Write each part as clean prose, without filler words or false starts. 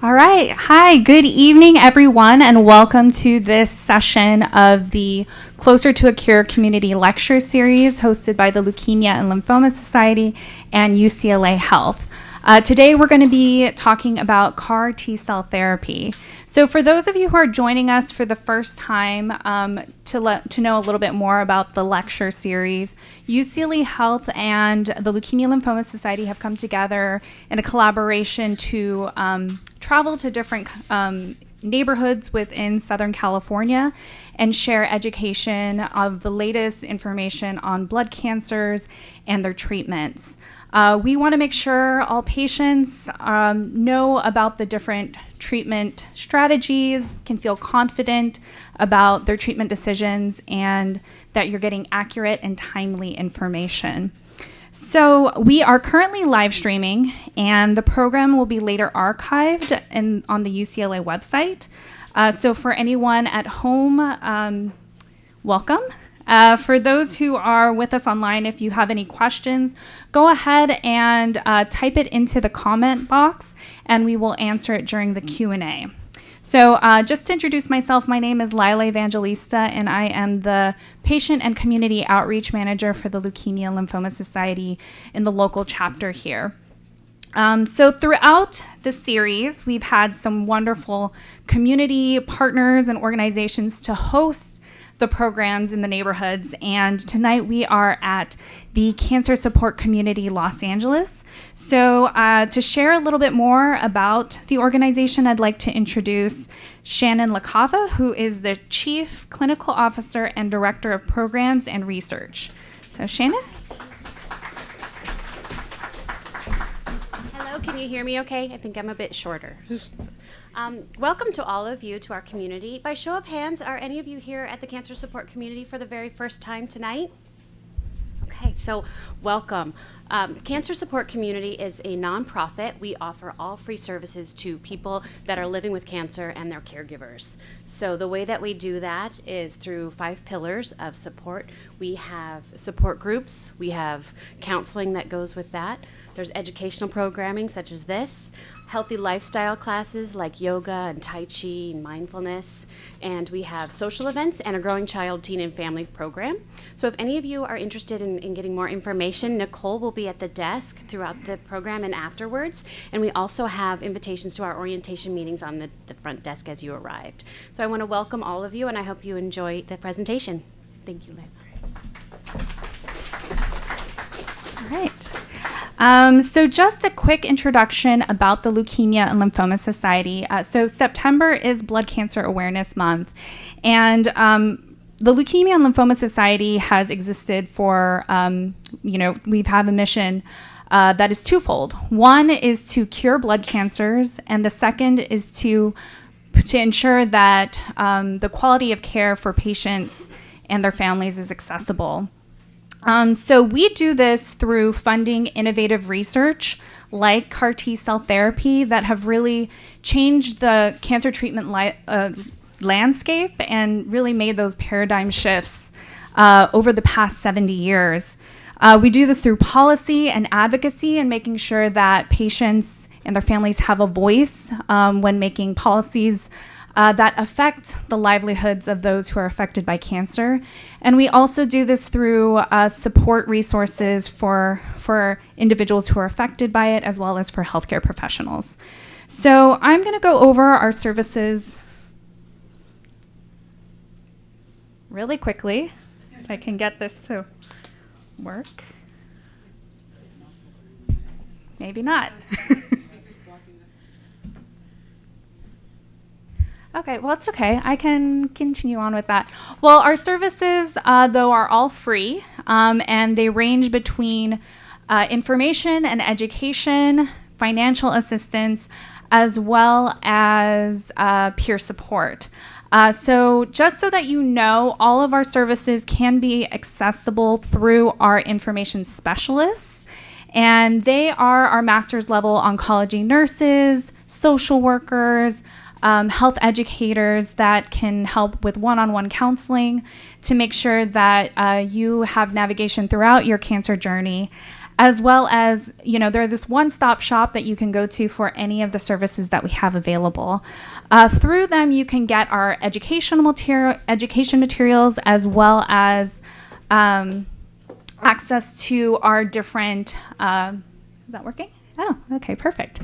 All right. Hi, good evening, everyone, and welcome to this session of the Closer to a Cure community lecture series hosted by the Leukemia and Lymphoma Society and UCLA Health. Today, we're going to be talking about CAR T-cell therapy. So for those of you who are joining us for the first time, to know a little bit more about the lecture series, UCLA Health and the Leukemia and Lymphoma Society have come together in a collaboration to travel to different neighborhoods within Southern California and share education of the latest information on blood cancers and their treatments. We want to make sure all patients know about the different treatment strategies, can feel confident about their treatment decisions, and that you're getting accurate and timely information. So we are currently live streaming, and the program will be later archived on the UCLA website. So for anyone at home, welcome. For those who are with us online, if you have any questions, go ahead and type it into the comment box, and we will answer it during the Q&A. So just to introduce myself, my name is Lila Evangelista, and I am the Patient and Community Outreach Manager for the Leukemia and Lymphoma Society in the local chapter here. So throughout the series, we've had some wonderful community partners and organizations to host the programs in the neighborhoods, and tonight we are at the Cancer Support Community Los Angeles. So to share a little bit more about the organization, I'd like to introduce Shannon LaCava, who is the Chief Clinical Officer and Director of Programs and Research. So Shannon? Hello, can you hear me okay? I think I'm a bit shorter. Welcome to all of you to our community. By show of hands, are any of you here at the Cancer Support Community for the very first time tonight? Okay, so welcome. Cancer Support Community is a nonprofit. We offer all free services to people that are living with cancer and their caregivers. So the way that we do that is through 5 pillars of support. We have support groups. We have counseling that goes with that. There's educational programming such as this. Healthy lifestyle classes like yoga and Tai Chi and mindfulness. And we have social events and a growing child, teen, and family program. So if any of you are interested in getting more information, Nicole will be at the desk throughout the program and afterwards. And we also have invitations to our orientation meetings on the front desk as you arrived. So I want to welcome all of you, and I hope you enjoy the presentation. Thank you, Liv. All right. So just a quick introduction about the Leukemia and Lymphoma Society. So September is Blood Cancer Awareness Month, and the Leukemia and Lymphoma Society has existed for, we've had a mission that is twofold. One is to cure blood cancers, and the second is to ensure that the quality of care for patients and their families is accessible. So we do this through funding innovative research like CAR T-cell therapy that have really changed the cancer treatment landscape and really made those paradigm shifts over the past 70 years. We do this through policy and advocacy and making sure that patients and their families have a voice when making policies that affect the livelihoods of those who are affected by cancer. And we also do this through support resources for individuals who are affected by it, as well as for healthcare professionals. So I'm going to go over our services really quickly, if I can get this to work. Maybe not. Okay, well, it's okay. I can continue on with that. Well, our services, though, are all free, and they range between information and education, financial assistance, as well as peer support. So just so that you know, all of our services can be accessible through our information specialists, and they are our master's level oncology nurses, social workers, health educators that can help with one-on-one counseling to make sure that you have navigation throughout your cancer journey, as well as, they're this one-stop shop that you can go to for any of the services that we have available. Through them, you can get our education materials, as well as access to our different, is that working? Oh, okay, perfect.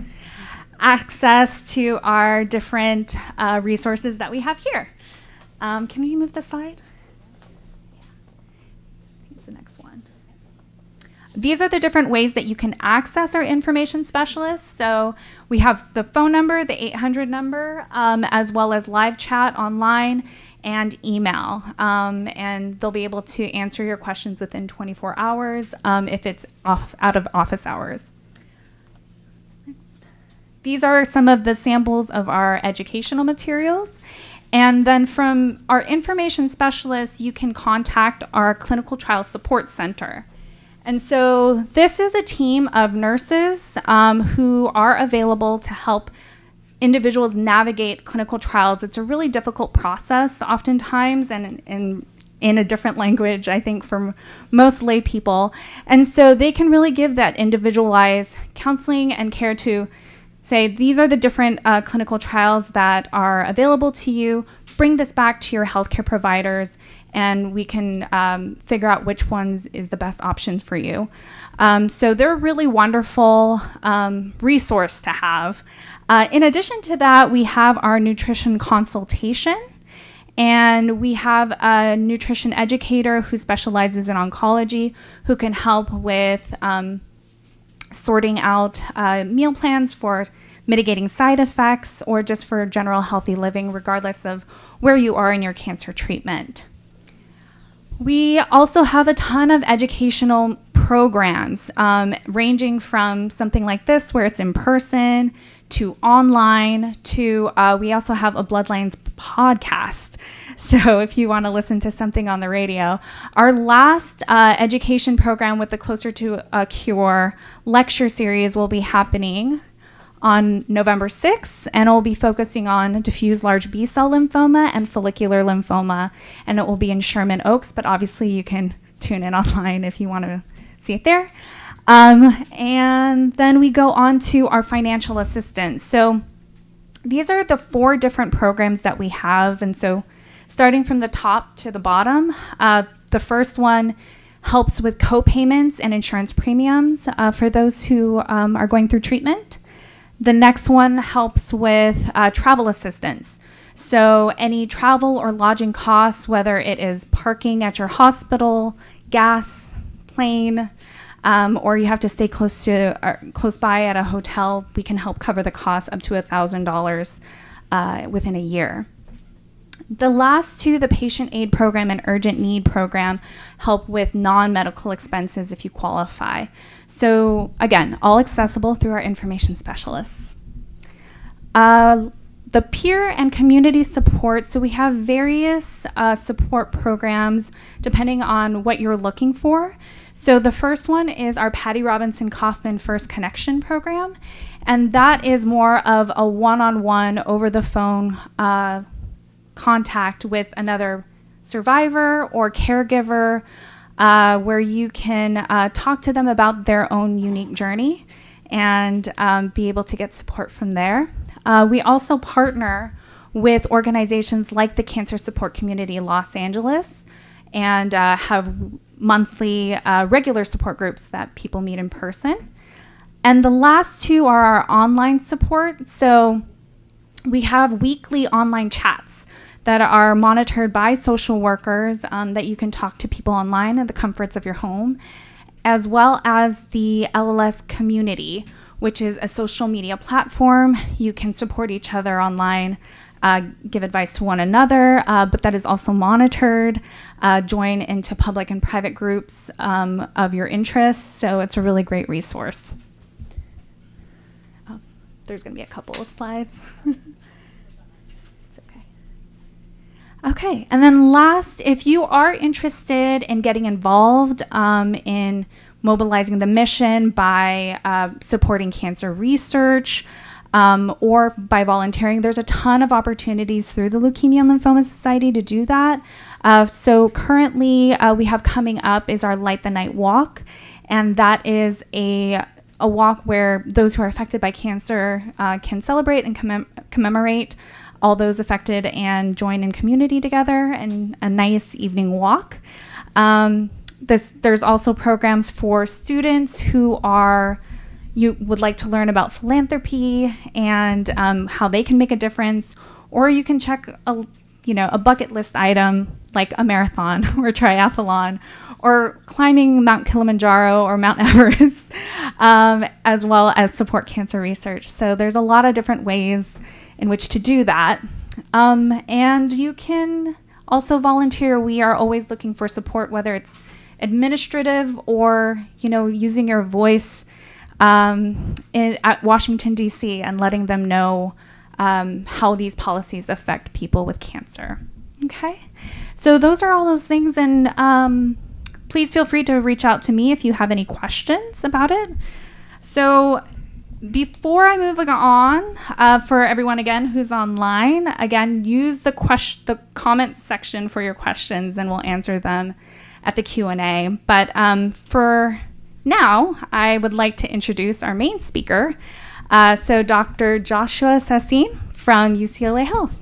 Access to our different resources that we have here. Can we move the slide? The next one. These are the different ways that you can access our information specialists. So we have the phone number, the 800 number, as well as live chat online and email. And they'll be able to answer your questions within 24 hours if it's out of office hours. These are some of the samples of our educational materials. And then from our information specialists, you can contact our clinical trial support center. And so this is a team of nurses who are available to help individuals navigate clinical trials. It's a really difficult process oftentimes, and in a different language, I think, for most lay people. And so they can really give that individualized counseling and care to say, these are the different clinical trials that are available to you. Bring this back to your healthcare providers, and we can figure out which ones is the best option for you. So they're a really wonderful resource to have. In addition to that, we have our nutrition consultation, and we have a nutrition educator who specializes in oncology who can help with sorting out meal plans for mitigating side effects or just for general healthy living, regardless of where you are in your cancer treatment. We also have a ton of educational programs ranging from something like this where it's in person to online to we also have a Bloodlines podcast. So if you want to listen to something on the radio, our last education program with the Closer to a Cure lecture series will be happening on November 6th, and it will be focusing on diffuse large B-cell lymphoma and follicular lymphoma, and it will be in Sherman Oaks, but obviously you can tune in online if you want to see it there. And then we go on to our financial assistance. So these are the 4 different programs that we have, and so starting from the top to the bottom, the first one helps with co-payments and insurance premiums for those who are going through treatment. The next one helps with travel assistance. So any travel or lodging costs, whether it is parking at your hospital, gas, plane, or you have to stay close by at a hotel, we can help cover the cost up to $1,000 within a year. The last 2, the patient aid program and urgent need program, help with non-medical expenses if you qualify. So again, all accessible through our information specialists. The peer and community support, so we have various support programs depending on what you're looking for. So the first one is our Patty Robinson Kaufman First Connection program, and that is more of a one-on-one over-the-phone contact with another survivor or caregiver where you can talk to them about their own unique journey and be able to get support from there. We also partner with organizations like the Cancer Support Community Los Angeles and have monthly regular support groups that people meet in person. And the last 2 are our online support. So we have weekly online chats that are monitored by social workers that you can talk to people online at the comforts of your home, as well as the LLS community, which is a social media platform. You can support each other online, give advice to one another, but that is also monitored, join into public and private groups of your interests. So it's a really great resource. Oh, there's going to be a couple of slides. Okay, and then last, if you are interested in getting involved in mobilizing the mission by supporting cancer research or by volunteering, there's a ton of opportunities through the Leukemia and Lymphoma Society to do that. So currently we have coming up is our Light the Night Walk, And that is a walk where those who are affected by cancer can celebrate and commemorate all those affected and join in community together in a nice evening walk. There's also programs for students who you would like to learn about philanthropy and how they can make a difference, or you can check a bucket list item like a marathon or triathlon or climbing Mount Kilimanjaro or Mount Everest, as well as support cancer research. So there's a lot of different ways in which to do that. And you can also volunteer. We are always looking for support, whether it's administrative or, using your voice at Washington, D.C. and letting them know how these policies affect people with cancer. Okay, so those are all those things, and please feel free to reach out to me if you have any questions about it. So before I move on, for everyone again who's online, again, use the comments section for your questions, and we'll answer them at the Q&A. But for now, I would like to introduce our main speaker, so Dr. Joshua Sasine from UCLA Health.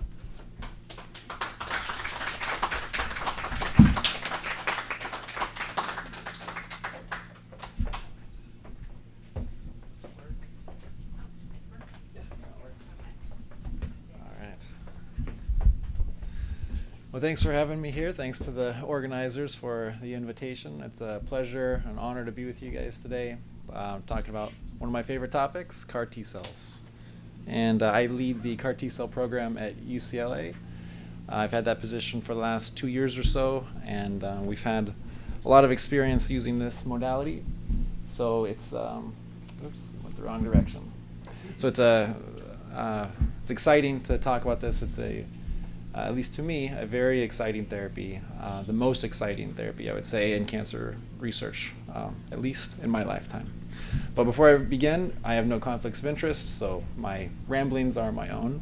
Well, thanks for having me here. Thanks to the organizers for the invitation. It's a pleasure, an honor to be with you guys today, talking about one of my favorite topics, CAR T cells. And I lead the CAR T cell program at UCLA. I've had that position for the last 2 years or so, and we've had a lot of experience using this modality. So it's, oops, went the wrong direction. So it's exciting to talk about this. It's at least to me, a very exciting therapy, the most exciting therapy, I would say, in cancer research, at least in my lifetime. But before I begin, I have no conflicts of interest, so my ramblings are my own.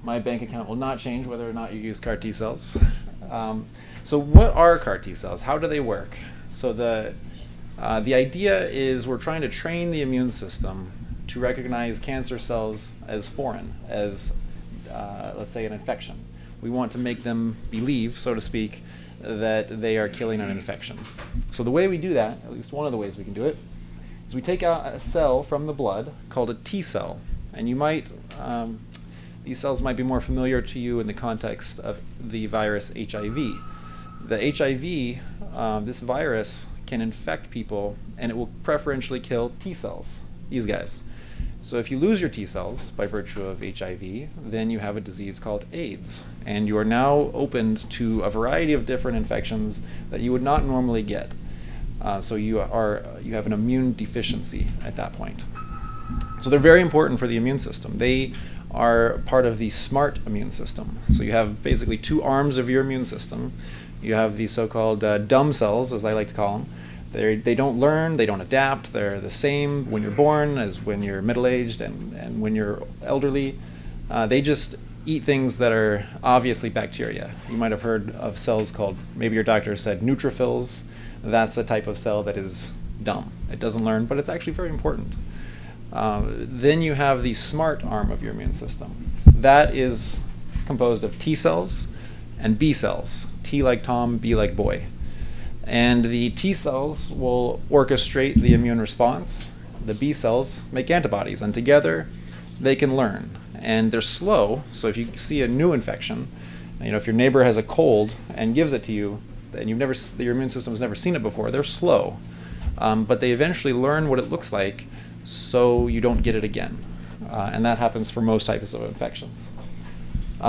My bank account will not change whether or not you use CAR T cells. So what are CAR T cells? How do they work? So the idea is we're trying to train the immune system to recognize cancer cells as foreign, as let's say an infection. We want to make them believe, so to speak, that they are killing an infection. So the way we do that, at least one of the ways we can do it, is we take out a cell from the blood called a T cell. And you might, these cells might be more familiar to you in the context of the virus HIV. The HIV, this virus can infect people, and it will preferentially kill T cells, these guys. So if you lose your T cells by virtue of HIV, then you have a disease called AIDS, and you are now opened to a variety of different infections that you would not normally get. So you have an immune deficiency at that point. So they're very important for the immune system. They are part of the smart immune system. So you have basically two arms of your immune system. You have the so-called dumb cells, as I like to call them. They don't learn, they don't adapt, they're the same when you're born as when you're middle-aged and when you're elderly. They just eat things that are obviously bacteria. You might have heard of cells called, maybe your doctor said neutrophils. That's a type of cell that is dumb. It doesn't learn, but it's actually very important. Then you have the smart arm of your immune system. That is composed of T cells and B cells. T like Tom, B like boy. And the T cells will orchestrate the immune response. The B cells make antibodies, and together they can learn. And they're slow, so if you see a new infection, if your neighbor has a cold and gives it to you, and your immune system has never seen it before, they're slow. But they eventually learn what it looks like, so you don't get it again. And that happens for most types of infections.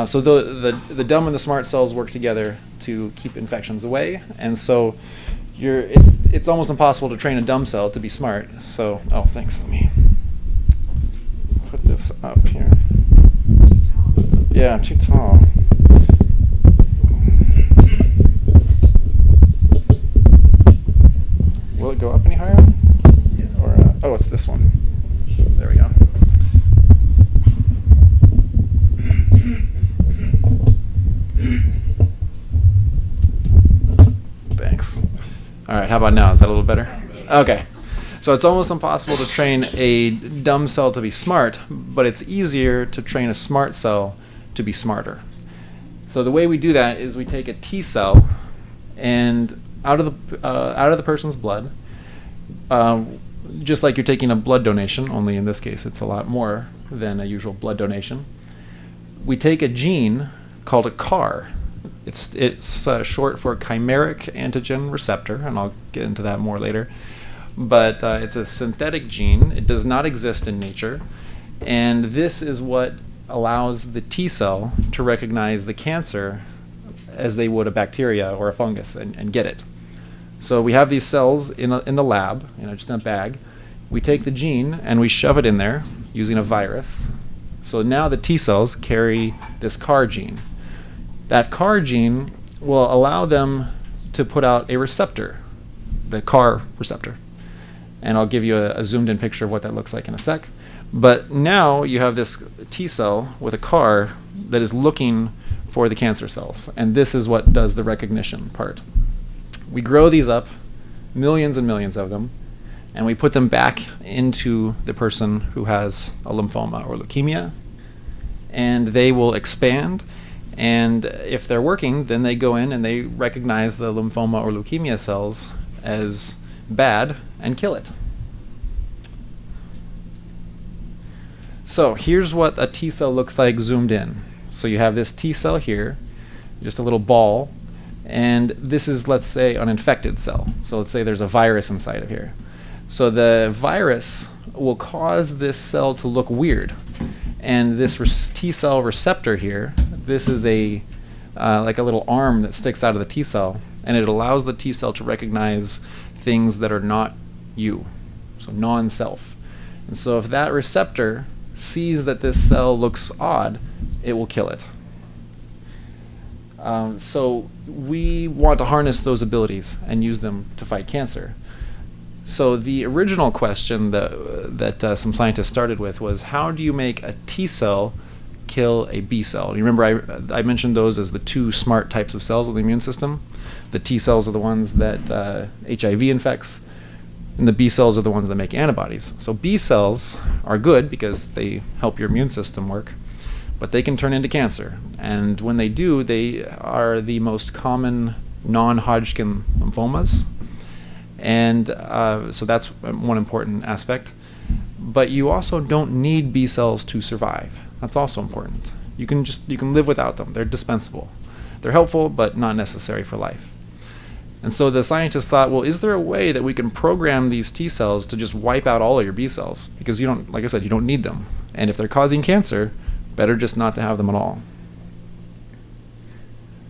So the dumb and the smart cells work together to keep infections away, and so it's almost impossible to train a dumb cell to be smart. So, thanks. Let me put this up here. Yeah, I'm too tall. Will it go up any higher? Or it's this one. There we go. Thanks. All right, how about now? Is that a little better? Okay. So it's almost impossible to train a dumb cell to be smart, but it's easier to train a smart cell to be smarter. So the way we do that is we take a T cell and out of the person's blood, just like you're taking a blood donation, only in this case it's a lot more than a usual blood donation. We take a gene called a CAR. It's short for chimeric antigen receptor, and I'll get into that more later. But it's a synthetic gene. It does not exist in nature. And this is what allows the T cell to recognize the cancer as they would a bacteria or a fungus and get it. So we have these cells in the lab, just in a bag. We take the gene and we shove it in there using a virus. So now the T cells carry this CAR gene. That CAR gene will allow them to put out a receptor, the CAR receptor. And I'll give you a zoomed in picture of what that looks like in a sec. But now you have this T cell with a CAR that is looking for the cancer cells. And this is what does the recognition part. We grow these up, millions and millions of them, and we put them back into the person who has a lymphoma or leukemia. And they will expand. And if they're working, then they go in and they recognize the lymphoma or leukemia cells as bad and kill it. So here's what a T cell looks like zoomed in. So you have this T cell here, just a little ball, and this is, let's say, an infected cell. So let's say there's a virus inside of here. So the virus will cause this cell to look weird. And this T cell receptor here, this is like a little arm that sticks out of the T cell, and it allows the T cell to recognize things that are not you, so non-self. And so if that receptor sees that this cell looks odd, it will kill it. So we want to harness those abilities and use them to fight cancer. So the original question that some scientists started with was, how do you make a T cell kill a B cell? You remember I mentioned those as the two smart types of cells of the immune system. The T cells are the ones that HIV infects, and the B cells are the ones that make antibodies. So B cells are good because they help your immune system work, but they can turn into cancer. And when they do, they are the most common non-Hodgkin lymphomas. And so that's one important aspect. But you also don't need B cells to survive. That's also important. You can live without them. They're dispensable. They're helpful, but not necessary for life. And so the scientists thought, well, is there a way that we can program these T cells to just wipe out all of your B cells? Because like I said, you don't need them. And if they're causing cancer, better just not to have them at all.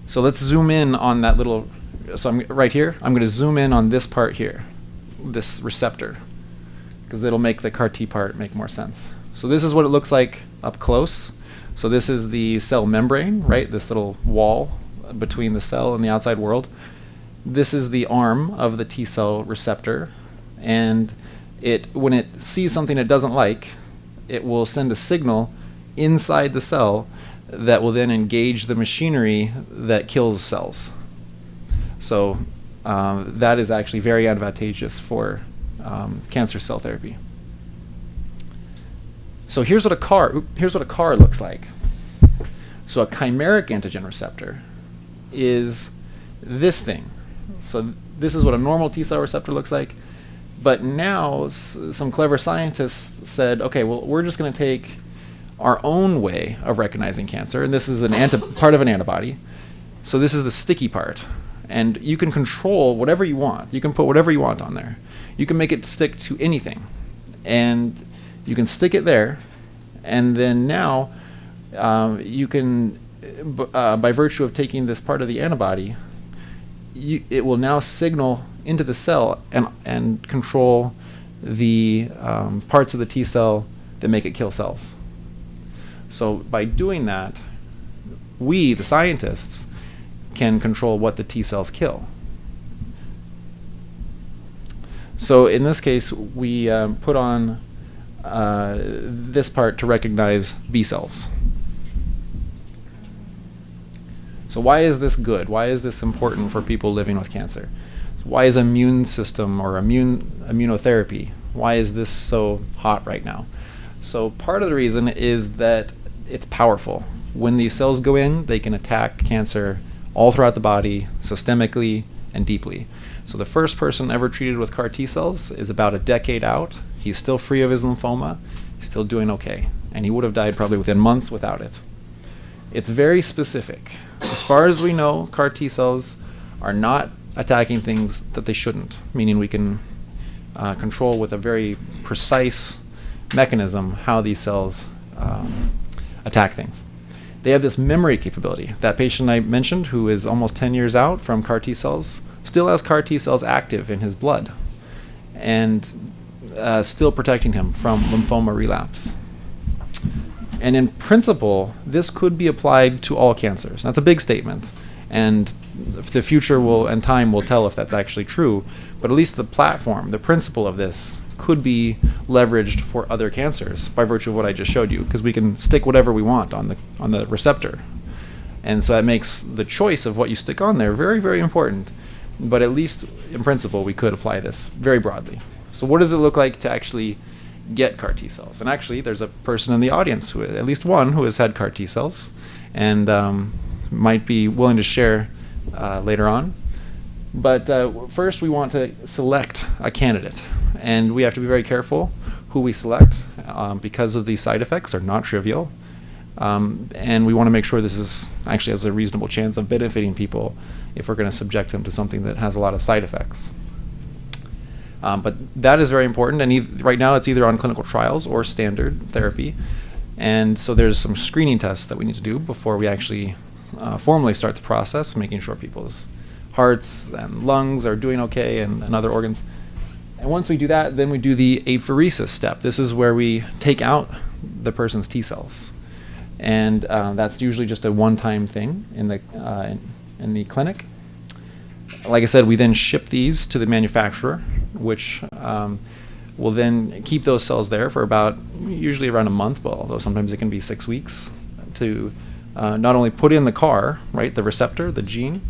So let's zoom in on that little, so right here, I'm going to zoom in on this part here, this receptor, because it'll make the CAR T part make more sense. So this is what it looks like up close. So this is the cell membrane, right? This little wall between the cell and the outside world. This is the arm of the T cell receptor, and when it sees something it doesn't like, it will send a signal inside the cell that will then engage the machinery that kills cells. So that is actually very advantageous for cancer cell therapy. So here's what a CAR looks like. So a chimeric antigen receptor is this thing. So this is what a normal T cell receptor looks like. But now some clever scientists said, okay, well, we're just going to take our own way of recognizing cancer, and this is part of an antibody. So this is the sticky part. And you can control whatever you want. You can put whatever you want on there. You can make it stick to anything. And you can stick it there, and then now you can, by virtue of taking this part of the antibody, it will now signal into the cell and control the parts of the T cell that make it kill cells. So by doing that, we, the scientists, can control what the T cells kill. So in this case, we put on this part to recognize B cells. So why is this good? Why is this important for people living with cancer? Why is immune system or immunotherapy, why is this so hot right now? So part of the reason is that it's powerful. When these cells go in, they can attack cancer all throughout the body, systemically and deeply. So the first person ever treated with CAR T cells is about a decade out. He's still free of his lymphoma. He's still doing okay. And he would have died probably within months without it. It's very specific. As far as we know, CAR T cells are not attacking things that they shouldn't, meaning we can control with a very precise mechanism how these cells attack things. They have this memory capability. That patient I mentioned, who is almost 10 years out from CAR T cells, still has CAR T cells active in his blood and still protecting him from lymphoma relapse. And in principle, this could be applied to all cancers. That's a big statement, and the future and time will tell if that's actually true, but at least the platform, the principle of this could be leveraged for other cancers by virtue of what I just showed you, because we can stick whatever we want on the receptor. And so that makes the choice of what you stick on there very, very important. But at least in principle, we could apply this very broadly. So what does it look like to actually get CAR T cells? And actually, there's a person in the audience, at least one, who has had CAR T cells and might be willing to share later on. But first, we want to select a candidate. And we have to be very careful who we select because of these side effects are not trivial. And we want to make sure this is actually has a reasonable chance of benefiting people if we're going to subject them to something that has a lot of side effects. But that is very important, and right now it's either on clinical trials or standard therapy. And so there's some screening tests that we need to do before we actually formally start the process, making sure people's hearts and lungs are doing okay and other organs. And once we do that, then we do the apheresis step. This is where we take out the person's T cells. And that's usually just a one-time thing in the clinic. Like I said, we then ship these to the manufacturer, which will then keep those cells there for usually around a month, but although sometimes it can be 6 weeks, to not only put in the CAR, right, the receptor, the gene,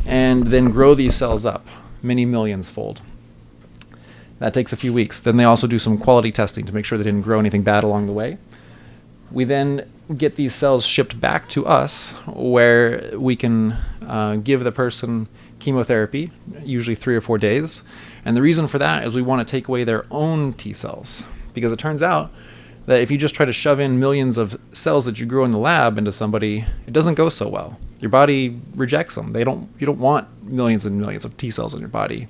and then grow these cells up many millions fold. That takes a few weeks. Then they also do some quality testing to make sure they didn't grow anything bad along the way. We then get these cells shipped back to us where we can give the person chemotherapy, usually 3 or 4 days. And the reason for that is we want to take away their own T cells, because it turns out that if you just try to shove in millions of cells that you grew in the lab into somebody, it doesn't go so well. Your body rejects them. You don't want millions and millions of T cells in your body.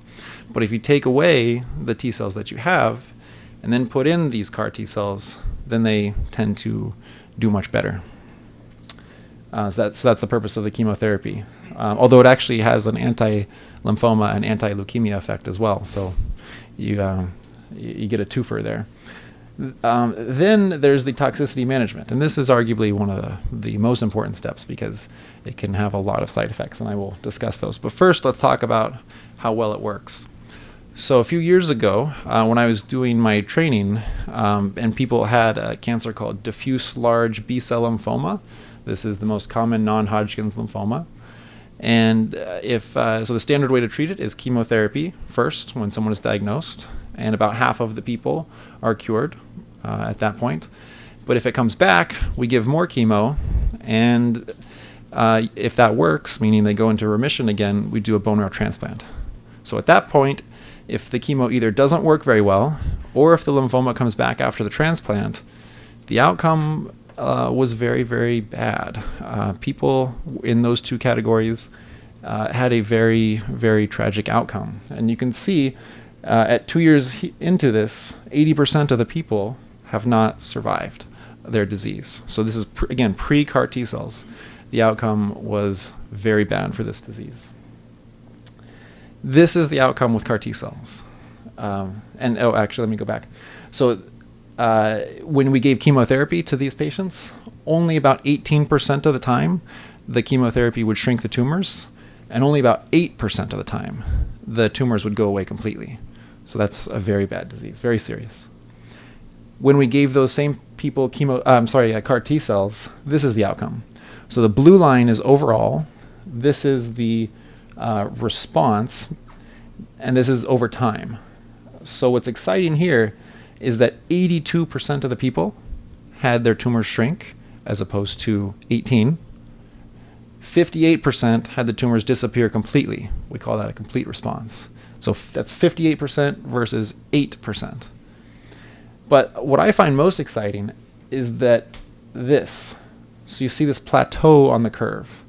But if you take away the T cells that you have and then put in these CAR T cells, then they tend to do much better. So that's the purpose of the chemotherapy. Although it actually has an anti-lymphoma and anti-leukemia effect as well. So you get a twofer there. Then there's the toxicity management. And this is arguably one of the most important steps because it can have a lot of side effects, and I will discuss those. But first, let's talk about how well it works. So a few years ago, when I was doing my training, and people had a cancer called diffuse large B-cell lymphoma. This is the most common non-Hodgkin's lymphoma. And so the standard way to treat it is chemotherapy first when someone is diagnosed, and about half of the people are cured at that point. But if it comes back, we give more chemo, and if that works, meaning they go into remission again, we do a bone marrow transplant. So at that point, if the chemo either doesn't work very well, or if the lymphoma comes back after the transplant, the outcome was very, very bad. People in those two categories had a very, very tragic outcome. And you can see at 2 years into this, 80% of the people have not survived their disease. So this is, again, pre-CAR T cells. The outcome was very bad for this disease. This is the outcome with CAR T cells. Actually, let me go back. So when we gave chemotherapy to these patients, only about 18% of the time the chemotherapy would shrink the tumors, and only about 8% of the time the tumors would go away completely. So that's a very bad disease, very serious. When we gave those same people CAR T cells, this is the outcome. So the blue line is overall. This is the response, And this is over time. So what's exciting here is that 82% of the people had their tumors shrink as opposed to 18. 58% had the tumors disappear completely. We call that a complete response. So that's 58% versus 8%. But what I find most exciting is that this. So you see this plateau on the curve,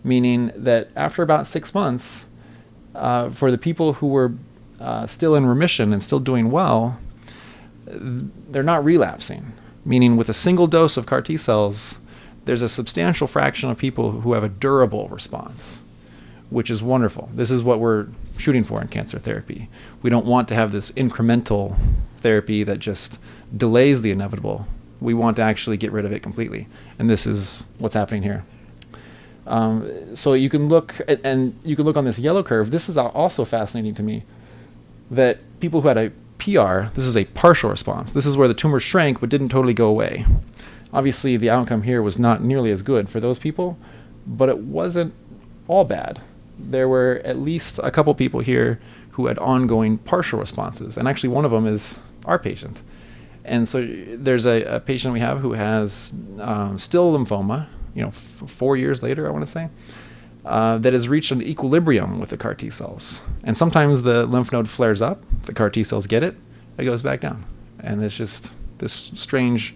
meaning that after about 6 months, for the people who were still in remission and still doing well, they're not relapsing, meaning with a single dose of CAR T cells, there's a substantial fraction of people who have a durable response, which is wonderful. This is what we're shooting for in cancer therapy. We don't want to have this incremental therapy that just delays the inevitable. We want to actually get rid of it completely. And this is what's happening here. So you can look at, and you can look on this yellow curve. This is also fascinating to me, that people who had a PR, this is a partial response. This is where the tumor shrank but didn't totally go away. Obviously, the outcome here was not nearly as good for those people, but it wasn't all bad. There were at least a couple people here who had ongoing partial responses, and actually one of them is our patient. And so there's a patient we have who has still lymphoma, 4 years later, I want to say, that has reached an equilibrium with the CAR T cells. And sometimes the lymph node flares up, the CAR T cells get it, it goes back down. And it's just this strange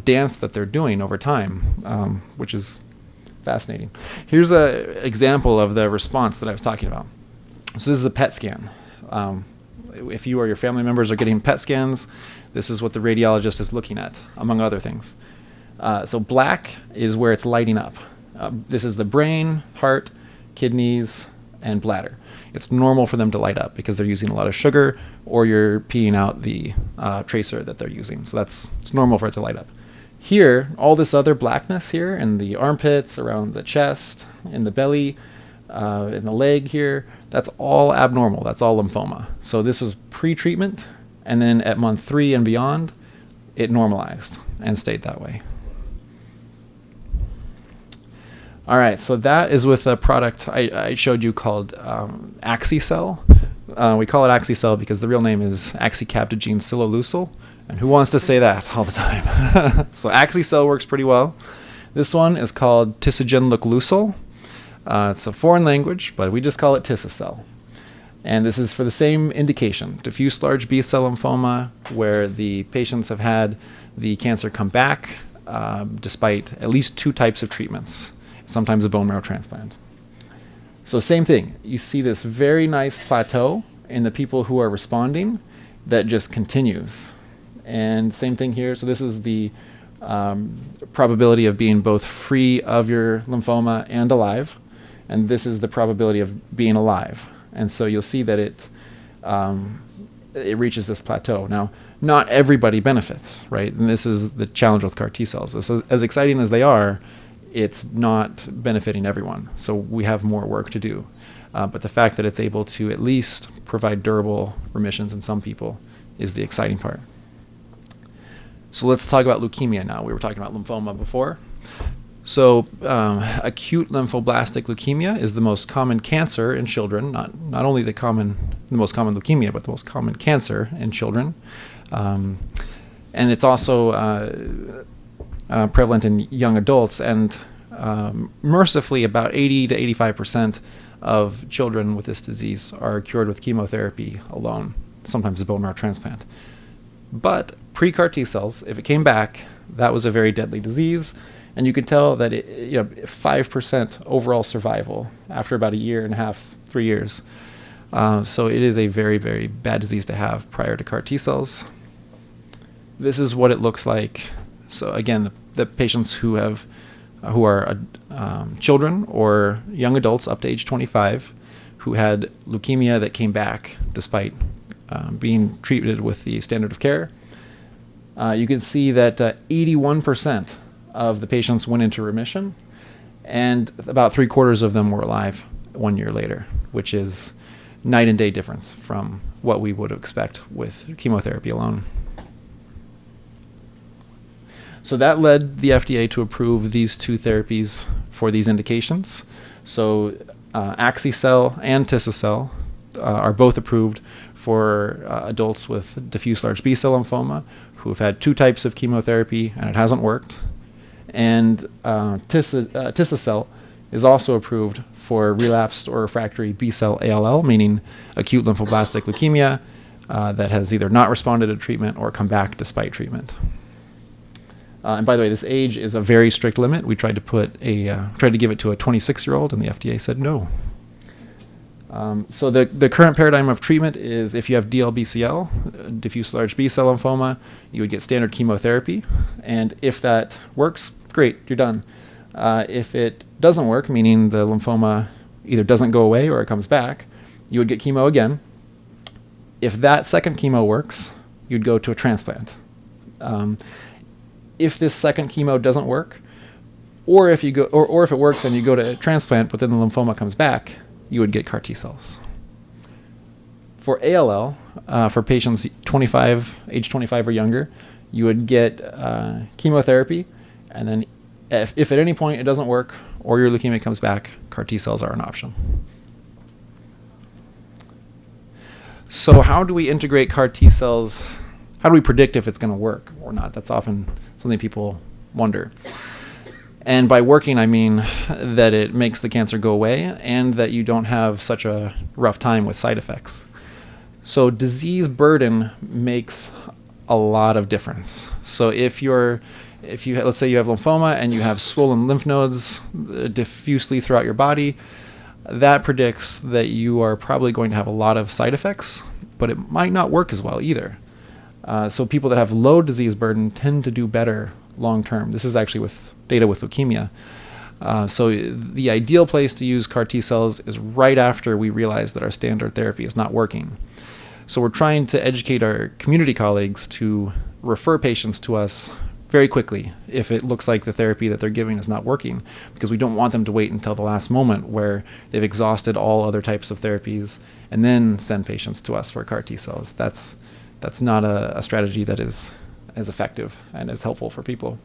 dance that they're doing over time, which is fascinating. Here's an example of the response that I was talking about. So this is a PET scan. If you or your family members are getting PET scans, this is what the radiologist is looking at, among other things. So black is where it's lighting up. This is the brain, heart, kidneys, and bladder. It's normal for them to light up because they're using a lot of sugar, or you're peeing out the tracer that they're using. So it's normal for it to light up. Here, all this other blackness here in the armpits, around the chest, in the belly, in the leg here, that's all abnormal. That's all lymphoma. So this was pre-treatment, and then at month 3 and beyond, it normalized and stayed that way. All right, so that is with a product I showed you called AxiCell. We call it AxiCell because the real name is axicabtagene ciloleucel. And who wants to say that all the time? So AxiCell works pretty well. This one is called tisagenlecleucel. It's a foreign language, but we just call it Tisacell. And this is for the same indication, diffuse large B-cell lymphoma, where the patients have had the cancer come back despite at least 2 types of treatments, sometimes a bone marrow transplant. So same thing. You see this very nice plateau in the people who are responding that just continues. And same thing here. So this is the probability of being both free of your lymphoma and alive. And this is the probability of being alive. And so you'll see that it reaches this plateau. Now, not everybody benefits, right? And this is the challenge with CAR T cells. As exciting as they are, it's not benefiting everyone. So we have more work to do. But the fact that it's able to at least provide durable remissions in some people is the exciting part. So let's talk about leukemia now. We were talking about lymphoma before. So acute lymphoblastic leukemia is the most common cancer in children, not only the most common leukemia, but the most common cancer in children. And it's also prevalent in young adults, and mercifully about 80 to 85% of children with this disease are cured with chemotherapy alone, sometimes a bone marrow transplant. But pre-CAR T cells, if it came back, that was a very deadly disease, and you could tell that 5% overall survival after about 1.5 to 3 years. So it is a very, very bad disease to have prior to CAR T cells. This is what it looks like. So again, the patients who are children or young adults up to age 25 who had leukemia that came back despite being treated with the standard of care. You can see that 81% of the patients went into remission, and about 3/4 of them were alive 1 year later, which is night and day difference from what we would expect with chemotherapy alone. So that led the FDA to approve these 2 therapies for these indications. So AxiCell and Tisacell are both approved for adults with diffuse large B-cell lymphoma who have had 2 types of chemotherapy and it hasn't worked. And Tisacel is also approved for relapsed or refractory B-cell ALL, meaning acute lymphoblastic leukemia that has either not responded to treatment or come back despite treatment. And by the way, this age is a very strict limit. We tried to give it to a 26-year-old, and the FDA said no. So the current paradigm of treatment is if you have DLBCL, diffuse large B-cell lymphoma, you would get standard chemotherapy. And if that works, great, you're done. If it doesn't work, meaning the lymphoma either doesn't go away or it comes back, you would get chemo again. If that second chemo works, you'd go to a transplant. If this second chemo doesn't work, or if it works and you go to a transplant, but then the lymphoma comes back, you would get CAR T cells. For ALL, for patients age 25 or younger, you would get chemotherapy, and then if at any point it doesn't work or your leukemia comes back, CAR T cells are an option. So how do we integrate CAR T cells? How do we predict if it's going to work or not? That's often something people wonder. And by working, I mean that it makes the cancer go away and that you don't have such a rough time with side effects. So disease burden makes a lot of difference. So let's say you have lymphoma and you have swollen lymph nodes diffusely throughout your body, that predicts that you are probably going to have a lot of side effects, but it might not work as well either. So people that have low disease burden tend to do better long term. This is actually with data with leukemia. So the ideal place to use CAR T cells is right after we realize that our standard therapy is not working. So we're trying to educate our community colleagues to refer patients to us very quickly if it looks like the therapy that they're giving is not working, because we don't want them to wait until the last moment where they've exhausted all other types of therapies and then send patients to us for CAR T cells. That's not a strategy that is as effective and as helpful for people.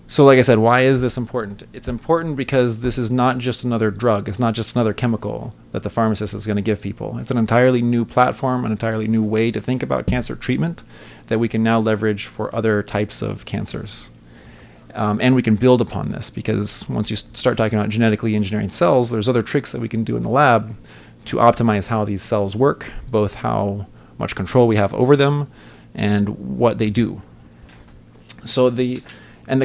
So like I said, why is this important? It's important because this is not just another drug. It's not just another chemical that the pharmacist is going to give people. It's an entirely new platform, an entirely new way to think about cancer treatment that we can now leverage for other types of cancers. And we can build upon this because once you start talking about genetically engineering cells, there's other tricks that we can do in the lab to optimize how these cells work, both how much control we have over them and what they do. So the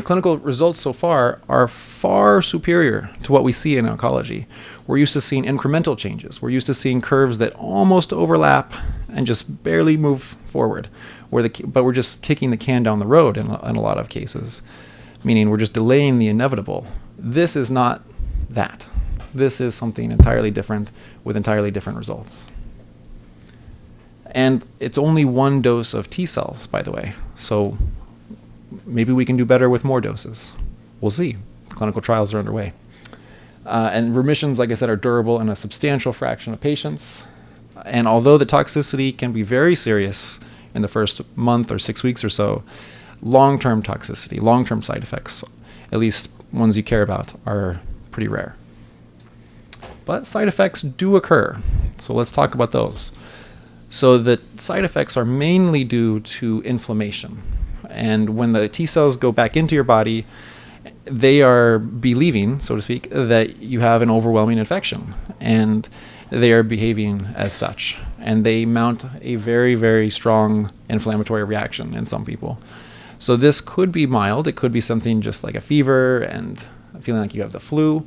clinical results so far are far superior to what we see in oncology. We're used to seeing incremental changes. We're used to seeing curves that almost overlap and just barely move forward, but we're just kicking the can down the road in a lot of cases, meaning we're just delaying the inevitable. This is not that. This is something entirely different with entirely different results. And it's only one dose of T cells, by the way. So maybe we can do better with more doses. We'll see. Clinical trials are underway. And remissions, like I said, are durable in a substantial fraction of patients. And although the toxicity can be very serious in the first month or 6 weeks or so, long-term toxicity, long-term side effects, at least ones you care about, are pretty rare. But side effects do occur. So let's talk about those. So the side effects are mainly due to inflammation. And when the T cells go back into your body, they are believing, so to speak, that you have an overwhelming infection. And they are behaving as such. And they mount a very, very strong inflammatory reaction in some people. So this could be mild. It could be something just like a fever and feeling like you have the flu.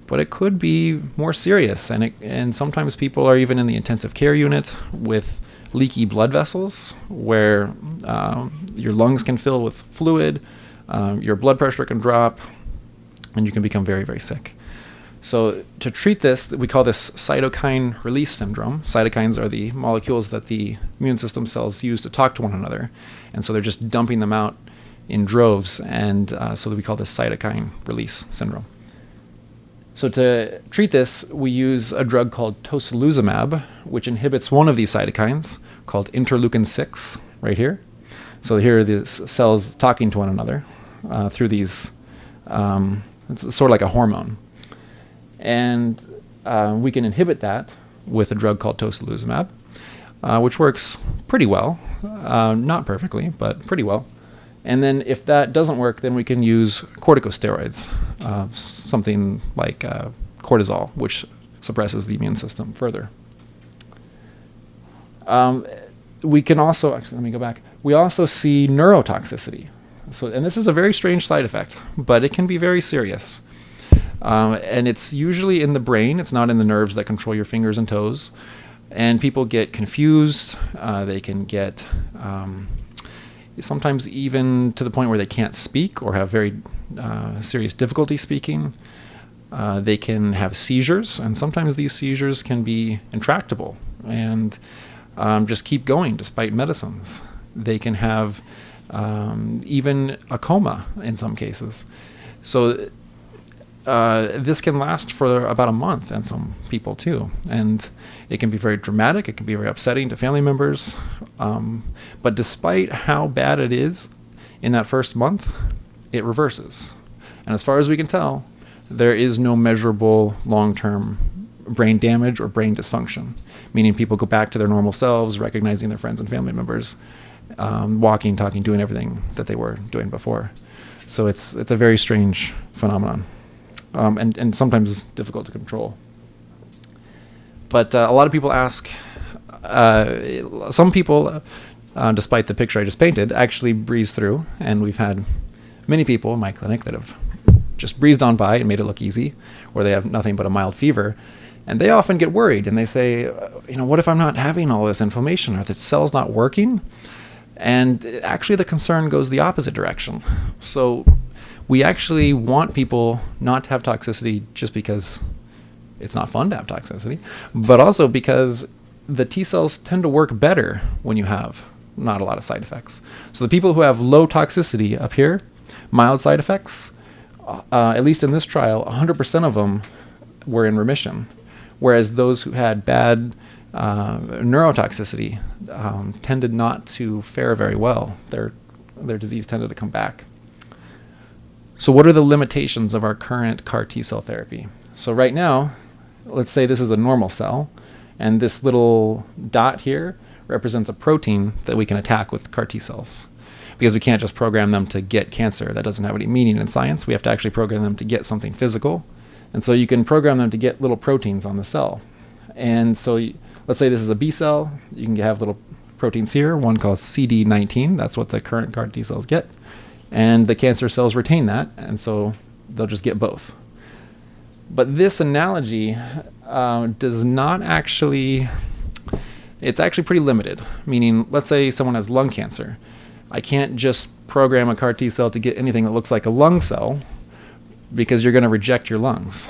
But it could be more serious. And sometimes people are even in the intensive care unit with leaky blood vessels where your lungs can fill with fluid, your blood pressure can drop, and you can become very, very sick. So to treat this, we call this cytokine release syndrome. Cytokines are the molecules that the immune system cells use to talk to one another. And so they're just dumping them out in droves. And so we call this cytokine release syndrome. So to treat this, we use a drug called tocilizumab, which inhibits one of these cytokines called interleukin-6 right here. So here are the cells talking to one another through these, it's sort of like a hormone. And we can inhibit that with a drug called tocilizumab, which works pretty well, not perfectly, but pretty well. And then if that doesn't work, then we can use corticosteroids, something like cortisol, which suppresses the immune system further. We can also, actually, let me go back. We also see neurotoxicity. So, and this is a very strange side effect, but it can be very serious. And it's usually in the brain. It's not in the nerves that control your fingers and toes. And people get confused. They can get sometimes even to the point where they can't speak or have very serious difficulty speaking. They can have seizures, and sometimes these seizures can be intractable and just keep going despite medicines. They can have even a coma in some cases. So this can last for about a month in some people too. And it can be very dramatic. It can be very upsetting to family members. But despite how bad it is in that first month, it reverses. And as far as we can tell, there is no measurable long-term brain damage or brain dysfunction, meaning people go back to their normal selves, recognizing their friends and family members, walking, talking, doing everything that they were doing before. So it's a very strange phenomenon, and sometimes difficult to control. But a lot of people ask, some people, despite the picture I just painted, actually breeze through, and we've had many people in my clinic that have just breezed on by and made it look easy, or they have nothing but a mild fever. And they often get worried, and they say, what if I'm not having all this inflammation? Are the cells not working? And actually the concern goes the opposite direction. So we actually want people not to have toxicity just because it's not fun to have toxicity, but also because the T cells tend to work better when you have not a lot of side effects. So the people who have low toxicity up here, mild side effects, at least in this trial, 100% of them were in remission, whereas those who had bad neurotoxicity tended not to fare very well. Their disease tended to come back. So what are the limitations of our current CAR T cell therapy? So right now, let's say this is a normal cell, and this little dot here represents a protein that we can attack with CAR T cells. Because we can't just program them to get cancer. That doesn't have any meaning in science. We have to actually program them to get something physical. And so you can program them to get little proteins on the cell. And so let's say this is a B cell. You can have little proteins here, one called CD19. That's what the current CAR T cells get. And the cancer cells retain that, and so they'll just get both. But this analogy does not actually, it's actually pretty limited. Meaning, let's say someone has lung cancer. I can't just program a CAR T cell to get anything that looks like a lung cell, because you're going to reject your lungs.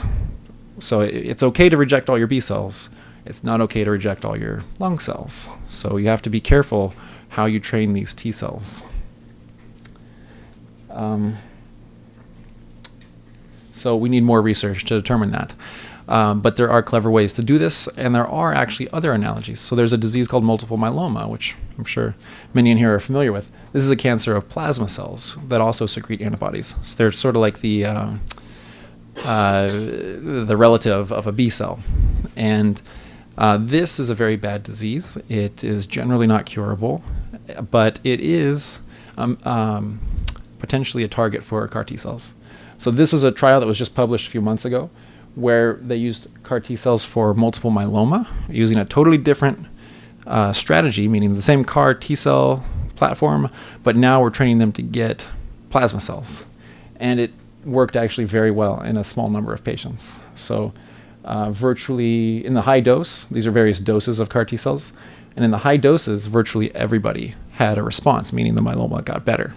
So it's okay to reject all your B cells. It's not okay to reject all your lung cells. So you have to be careful how you train these T cells. So we need more research to determine that. But there are clever ways to do this, and there are actually other analogies. So there's a disease called multiple myeloma, which I'm sure many in here are familiar with. This is a cancer of plasma cells that also secrete antibodies. So they're sort of like the relative of a B cell. And this is a very bad disease. It is generally not curable, but it is potentially a target for CAR T cells. So this was a trial that was just published a few months ago, where they used CAR T cells for multiple myeloma using a totally different strategy, meaning the same CAR T cell platform, but now we're training them to get plasma cells. And it worked actually very well in a small number of patients. So virtually in the high dose, these are various doses of CAR T cells, and in the high doses, virtually everybody had a response, meaning the myeloma got better.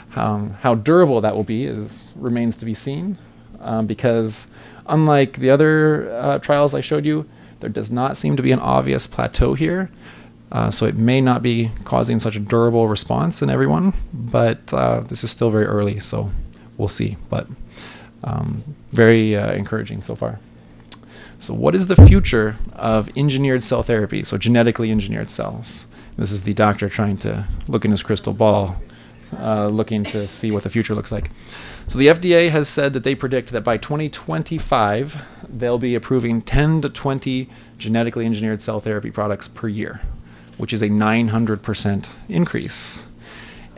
How durable that will be remains to be seen, because unlike the other trials I showed you, there does not seem to be an obvious plateau here. So it may not be causing such a durable response in everyone, but this is still very early, so we'll see. But very encouraging so far. So what is the future of engineered cell therapy? So genetically engineered cells. This is the doctor trying to look in his crystal ball, looking to see what the future looks like. So the FDA has said that they predict that by 2025, they'll be approving 10 to 20 genetically engineered cell therapy products per year, which is a 900% increase.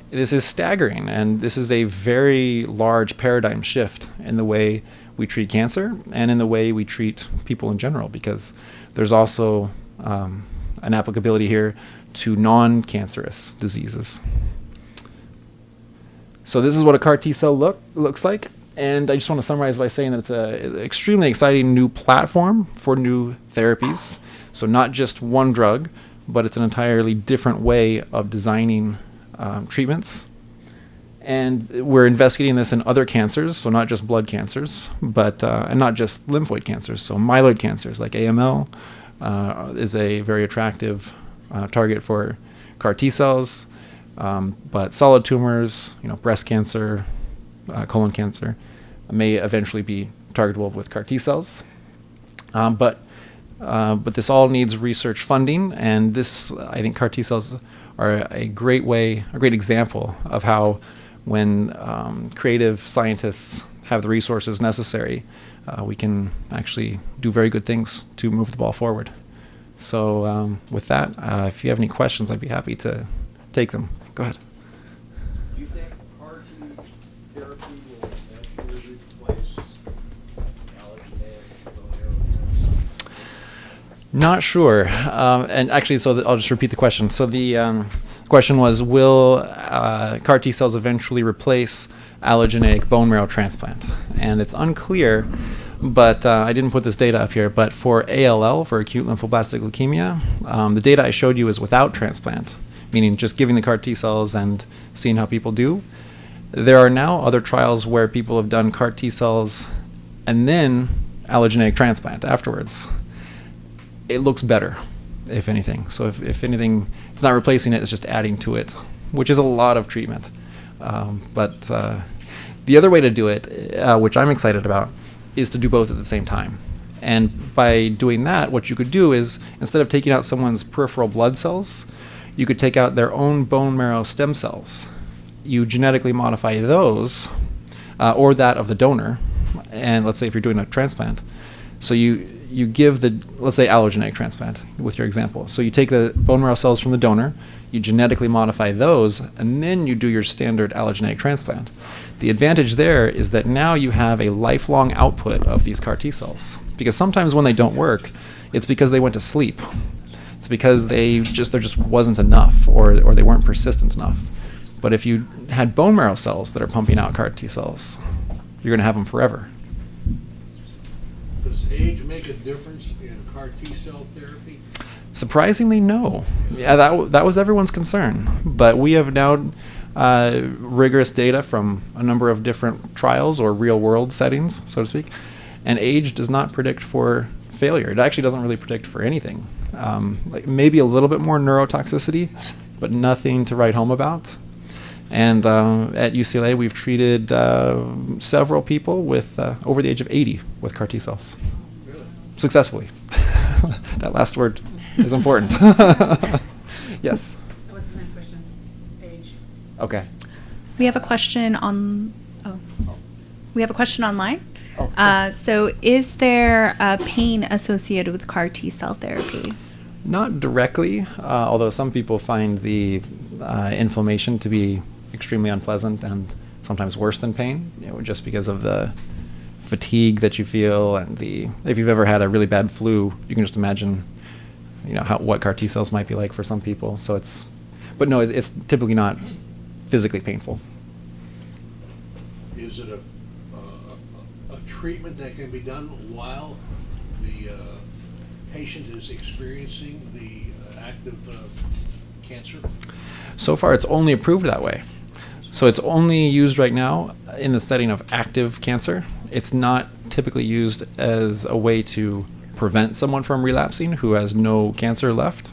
This is staggering, and this is a very large paradigm shift in the way we treat cancer and in the way we treat people in general, because there's also an applicability here to non-cancerous diseases. So this is what a CAR T cell looks like, and I just want to summarize by saying that it's an extremely exciting new platform for new therapies. So not just one drug, but it's an entirely different way of designing treatments. And we're investigating this in other cancers, so not just blood cancers, but and not just lymphoid cancers. So myeloid cancers like AML is a very attractive target for CAR T cells. But solid tumors, breast cancer, colon cancer, may eventually be targetable with CAR T cells. But this all needs research funding, and this, I think, CAR T cells are a great example of how, when creative scientists have the resources necessary, we can actually do very good things to move the ball forward. So with that, if you have any questions, I'd be happy to take them. Go ahead. Do you think CAR T therapy will eventually replace allogeneic bone marrow? Not sure. And actually, I'll just repeat the question. So the question was, will CAR T cells eventually replace allogeneic bone marrow transplant? And it's unclear, but I didn't put this data up here, but for ALL, for acute lymphoblastic leukemia, the data I showed you is without transplant, meaning just giving the CAR T cells and seeing how people do. There are now other trials where people have done CAR T cells and then allogeneic transplant afterwards. It looks better, if anything. So if anything, it's not replacing it, it's just adding to it, which is a lot of treatment. But the other way to do it, which I'm excited about, is to do both at the same time. And by doing that, what you could do is, instead of taking out someone's peripheral blood cells, you could take out their own bone marrow stem cells. You genetically modify those, or that of the donor, and let's say if you're doing a transplant, so you give let's say allogeneic transplant with your example. So you take the bone marrow cells from the donor, you genetically modify those, and then you do your standard allogeneic transplant. The advantage there is that now you have a lifelong output of these CAR T cells, because sometimes when they don't work, it's because they went to sleep. It's because there just wasn't enough, or they weren't persistent enough. But if you had bone marrow cells that are pumping out CAR T cells, you're going to have them forever. Does age make a difference in CAR T cell therapy? Surprisingly, no. Yeah, that was everyone's concern. But we have now rigorous data from a number of different trials or real-world settings, so to speak, and age does not predict for failure. It actually doesn't really predict for anything. Like maybe a little bit more neurotoxicity, but nothing to write home about. And at UCLA, we've treated several people with over the age of 80 with CAR T cells. Really? Successfully. That last word is important. Yes. That was my question. Age. Okay. We have a question on. We have a question online. Oh, sure. So, is there pain associated with CAR T cell therapy? Not directly, although some people find the inflammation to be extremely unpleasant and sometimes worse than pain, just because of the fatigue that you feel, and if you've ever had a really bad flu, you can just imagine, what CAR T cells might be like for some people. So it's typically not physically painful. Is it a treatment that can be done while the patient is experiencing the active cancer? So far, it's only approved that way. So it's only used right now in the setting of active cancer. It's not typically used as a way to prevent someone from relapsing who has no cancer left.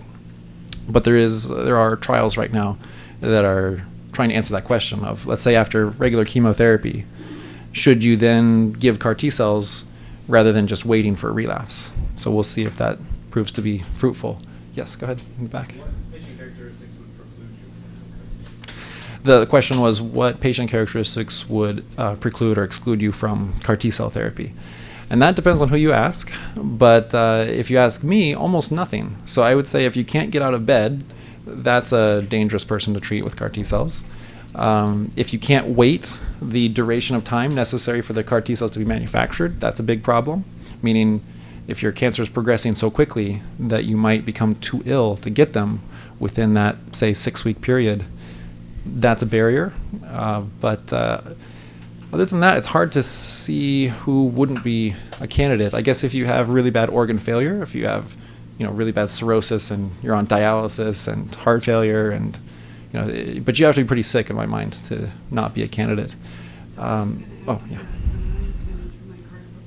But there are trials right now that are trying to answer that question of, let's say after regular chemotherapy, should you then give CAR T cells rather than just waiting for a relapse? So we'll see if that proves to be fruitful. Yes, go ahead in the back. What patient characteristics would preclude you from the question was what patient characteristics would preclude or exclude you from CAR T-cell therapy. And that depends on who you ask, but if you ask me, almost nothing. So I would say if you can't get out of bed, that's a dangerous person to treat with CAR T-cells. If you can't wait the duration of time necessary for the CAR T-cells to be manufactured, that's a big problem, meaning if your cancer is progressing so quickly that you might become too ill to get them within that, say, 6-week period, that's a barrier. But other than that, it's hard to see who wouldn't be a candidate. I guess if you have really bad organ failure, if you have, really bad cirrhosis and you're on dialysis and heart failure, and but you have to be pretty sick in my mind to not be a candidate. Oh yeah.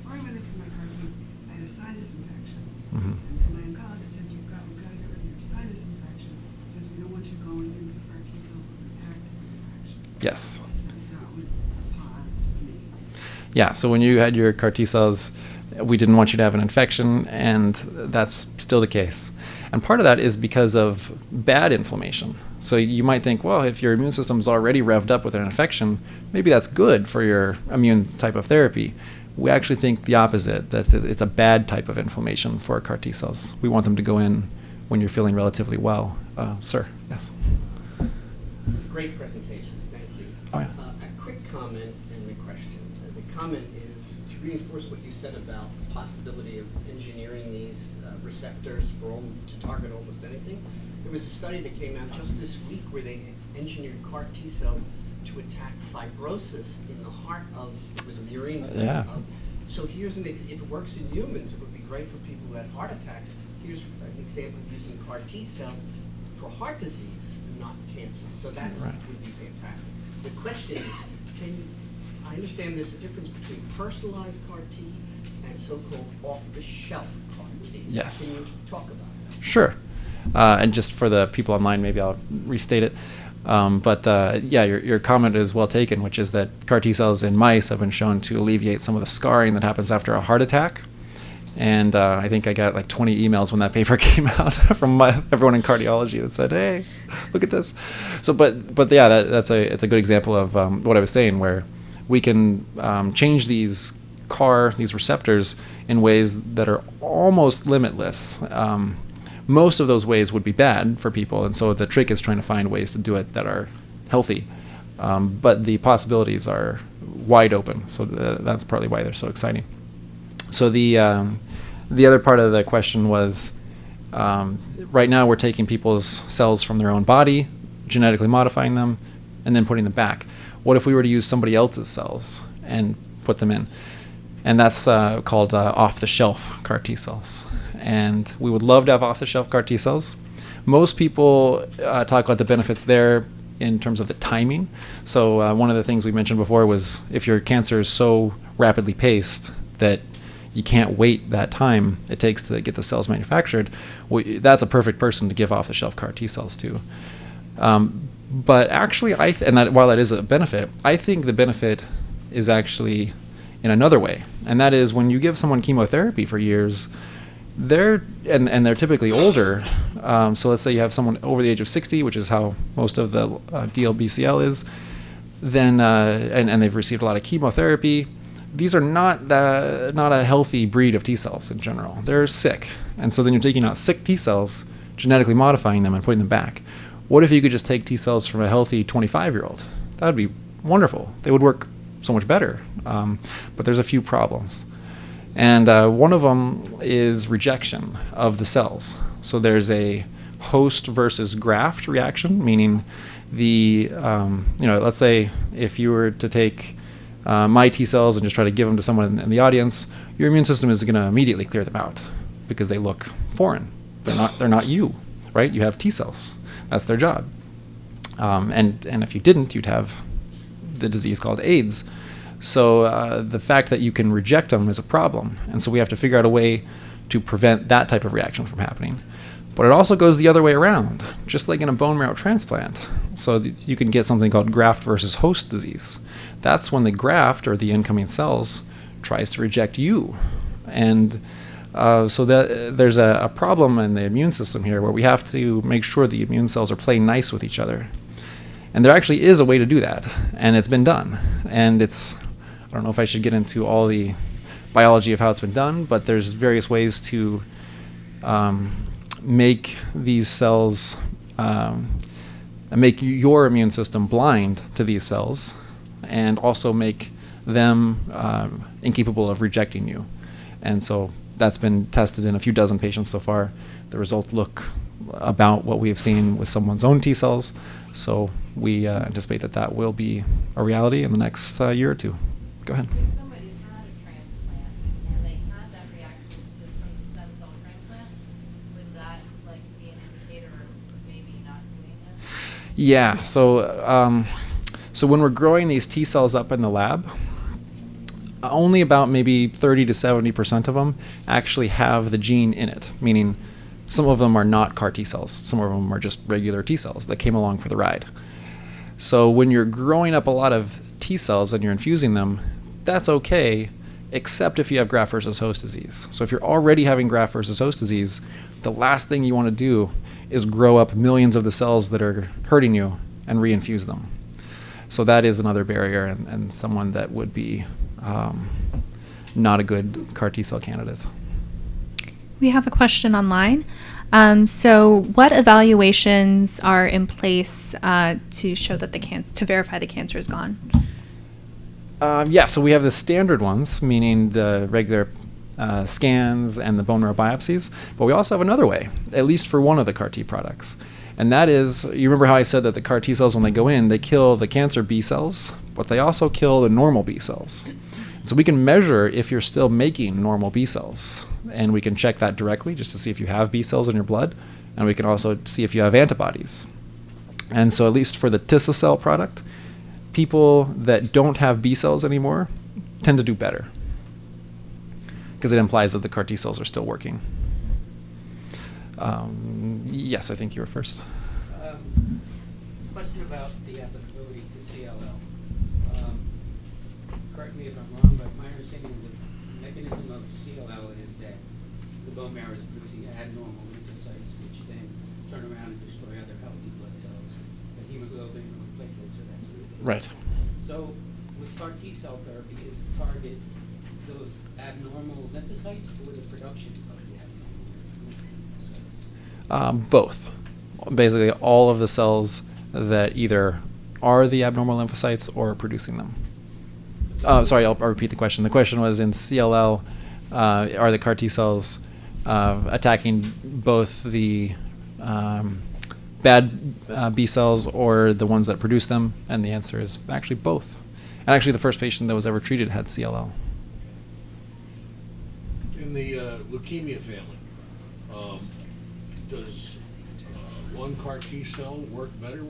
Before I went in for my CAR Ts, I had a sinus infection, Mm-hmm. and so my oncologist said, we've got to get rid of your sinus infection because we don't want you going in for CAR T cells with an active infection. Yes. So that was a pause for me. Yeah, so when you had your CAR T cells, we didn't want you to have an infection, and that's still the case. And part of that is because of bad inflammation. So you might think, well, if your immune system is already revved up with an infection, maybe that's good for your immune type of therapy. We actually think the opposite, that it's a bad type of inflammation for CAR T cells. We want them to go in when you're feeling relatively well. Sir, yes. Great presentation, thank you. Oh, yeah. A quick comment and a question. The comment is to reinforce what you said about the possibility of engineering these receptors to target almost anything. There was a study that came out just this week where they engineered CAR T cells to attack fibrosis in the heart of, it was a murine study. Yeah. So here's if it works in humans, it would be great for people who had heart attacks. Here's an example of using CAR T cells for heart disease, not cancer. So that Right. would be fantastic. The question is, I understand there's a difference between personalized CAR T and so-called off-the-shelf CAR T. Yes. Can you talk about that? Sure. And just for the people online, maybe I'll restate it. Yeah, your comment is well taken, which is that CAR T cells in mice have been shown to alleviate some of the scarring that happens after a heart attack. And I think I got like 20 emails when that paper came out from everyone in cardiology that said, "Hey, look at this." So, but yeah, it's a good example of what I was saying, where we can change these receptors in ways that are almost limitless. Most of those ways would be bad for people, and so the trick is trying to find ways to do it that are healthy. But the possibilities are wide open, so that's partly why they're so exciting. So the other part of the question was, right now we're taking people's cells from their own body, genetically modifying them, and then putting them back. What if we were to use somebody else's cells and put them in? And that's called off-the-shelf CAR T cells. And we would love to have off-the-shelf CAR T cells. Most people talk about the benefits there in terms of the timing. So one of the things we mentioned before was if your cancer is so rapidly paced that you can't wait that time it takes to get the cells manufactured, that's a perfect person to give off-the-shelf CAR T cells to. But actually, while that is a benefit, I think the benefit is actually in another way, and that is when you give someone chemotherapy for years, they're typically older. So let's say you have someone over the age of 60, which is how most of the DLBCL is, then and they've received a lot of chemotherapy. These are not a healthy breed of T cells in general. They're sick, and so then you're taking out sick T cells, genetically modifying them, and putting them back. What if you could just take T cells from a healthy 25-year-old? That would be wonderful. They would work so much better. But there's a few problems. And one of them is rejection of the cells. So there's a host versus graft reaction, meaning let's say if you were to take my T cells and just try to give them to someone in the audience, your immune system is going to immediately clear them out because they look foreign. They're not you, right? You have T cells. That's their job. And if you didn't, you'd have the disease called AIDS. So the fact that you can reject them is a problem. And so we have to figure out a way to prevent that type of reaction from happening. But it also goes the other way around, just like in a bone marrow transplant. So you can get something called graft versus host disease. That's when the graft, or the incoming cells, tries to reject you. And so that there's a problem in the immune system here where we have to make sure the immune cells are playing nice with each other. And there actually is a way to do that, and it's been done. And I don't know if I should get into all the biology of how it's been done, but there's various ways to make these cells, make your immune system blind to these cells, and also make them incapable of rejecting you. And so that's been tested in a few dozen patients so far. The results look about what we have seen with someone's own T cells. So we anticipate that will be a reality in the next year or two. Go ahead. If somebody had a transplant and they had that reaction just from the stem cell transplant, would that be an indicator of maybe not doing it? Yeah. So when we're growing these T cells up in the lab, only about maybe 30 to 70% of them actually have the gene in it, meaning some of them are not CAR T cells. Some of them are just regular T cells that came along for the ride. So when you're growing up a lot of T cells and you're infusing them, that's okay, except if you have graft versus host disease. So if you're already having graft versus host disease, the last thing you want to do is grow up millions of the cells that are hurting you and reinfuse them. So that is another barrier and someone that would be not a good CAR T cell candidate. We have a question online. So what evaluations are in place to show that to verify the cancer is gone? So we have the standard ones, meaning the regular scans and the bone marrow biopsies, but we also have another way, at least for one of the CAR T products. And that is, you remember how I said that the CAR T cells, when they go in, they kill the cancer B cells, but they also kill the normal B cells. So we can measure if you're still making normal B cells, and we can check that directly just to see if you have B cells in your blood, and we can also see if you have antibodies. And so at least for the Tisacel product, people that don't have B cells anymore tend to do better, because it implies that the CAR T cells are still working. Yes, I think you were first. Question about the applicability to CLL. Correct me if I'm wrong, but my understanding is the mechanism of CLL is that the bone marrow is producing abnormal lymphocytes, which then turn around and destroy other healthy blood cells, the hemoglobin or platelets or that sort of thing. Right. So with CAR T cell therapy, is the target those abnormal lymphocytes or the production of the abnormal lymphocytes? Both. Basically, all of the cells that either are the abnormal lymphocytes or are producing them. Sorry, I'll repeat the question. The question was, in CLL, are the CAR T cells attacking both the bad B cells or the ones that produce them? And the answer is actually both. And actually, the first patient that was ever treated had CLL. In the leukemia family, does one CAR T cell work better,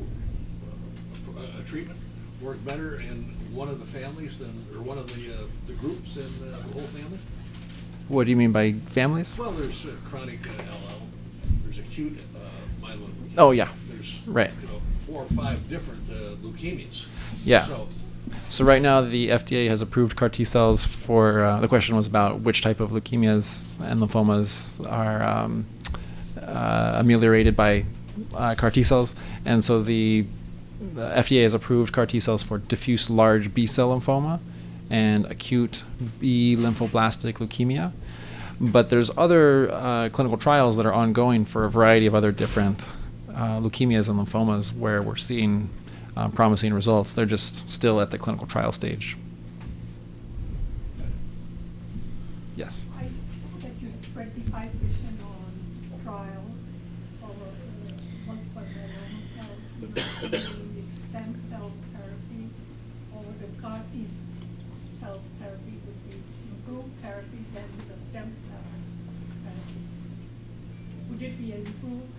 a treatment work better in one of the families or one of the groups in the whole family? What do you mean by families? Well, there's chronic LL, there's acute myeloid leukemia. Oh, yeah. There's Right. 4 or 5 different leukemias. Yeah. So right now the FDA has approved CAR T cells for, the question was about which type of leukemias and lymphomas are ameliorated by CAR T cells. And so the FDA has approved CAR T cells for diffuse large B cell lymphoma and acute B lymphoblastic leukemia. But there's other clinical trials that are ongoing for a variety of other different leukemias and lymphomas where we're seeing promising results. They're just still at the clinical trial stage. Yes. I saw that you had 25 patients on trial for multiple myeloma cell, the stem cell therapy, or the CAR T cell therapy would be improved therapy than the stem cell therapy. Would it be improved?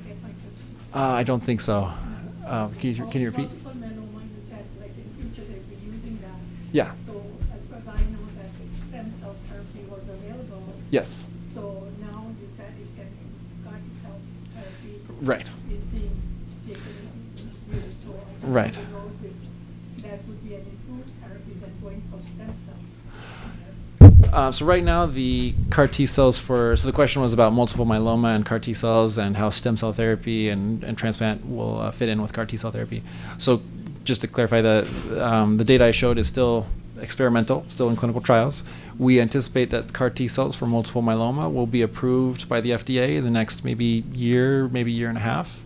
I guess I could. I don't think so. Can you repeat? Multiple myeloma, you said, like in future they'll be using that. Yeah. So as far as I know that stem cell therapy was available. Yes. So now you said it can CAR T cell therapy. Right. Is being taken in use. So I just Right. want to know if that would be an improved therapy than going for stem cell. So right now, the CAR T cells so the question was about multiple myeloma and CAR T cells and how stem cell therapy and transplant will fit in with CAR T cell therapy. So just to clarify, the data I showed is still experimental, still in clinical trials. We anticipate that CAR T cells for multiple myeloma will be approved by the FDA in the next maybe year and a half.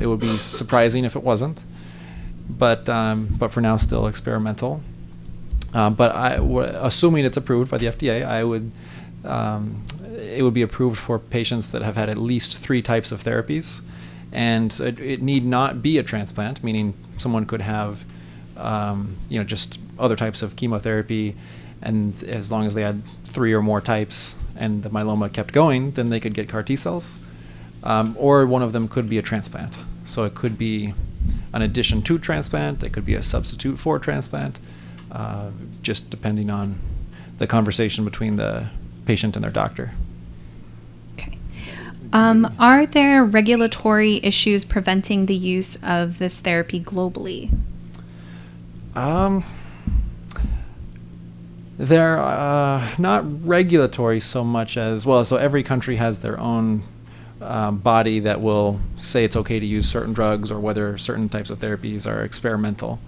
It would be surprising if it wasn't, but for now, still experimental. But assuming it's approved by the FDA, it would be approved for patients that have had at least 3 types of therapies, and it need not be a transplant, meaning someone could have, just other types of chemotherapy, and as long as they had 3 or more types and the myeloma kept going, then they could get CAR T cells, or one of them could be a transplant. So it could be an addition to transplant, it could be a substitute for transplant, just depending on the conversation between the patient and their doctor. Okay. Are there regulatory issues preventing the use of this therapy globally? They're not regulatory so much as, well, so every country has their own body that will say it's okay to use certain drugs or whether certain types of therapies are experimental.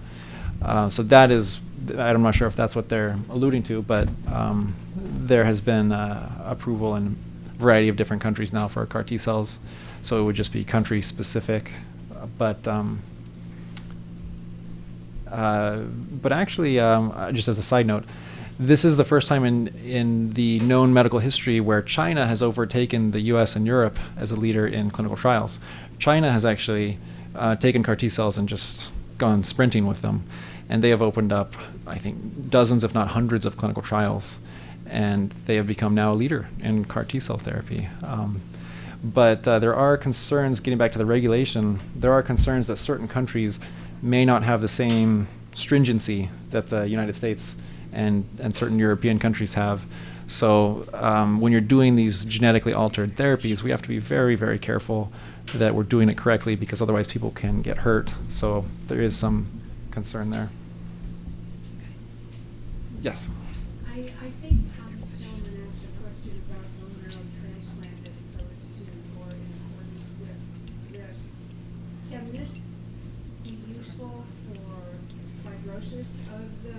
So that is, I'm not sure if that's what they're alluding to, but there has been approval in a variety of different countries now for CAR T cells. So it would just be country specific. But actually, just as a side note, this is the first time in the known medical history where China has overtaken the US and Europe as a leader in clinical trials. China has actually taken CAR T cells and just gone sprinting with them. And they have opened up, I think, dozens, if not hundreds, of clinical trials. And they have become now a leader in CAR T cell therapy. But there are concerns, getting back to the regulation, there are concerns that certain countries may not have the same stringency that the United States and certain European countries have. So when you're doing these genetically altered therapies, we have to be very, very careful that we're doing it correctly, because otherwise people can get hurt. So there is some concern there. Yes? I think this gentleman asked a question about bone marrow transplant as opposed to, or in accordance with this. Can this be useful for fibrosis of the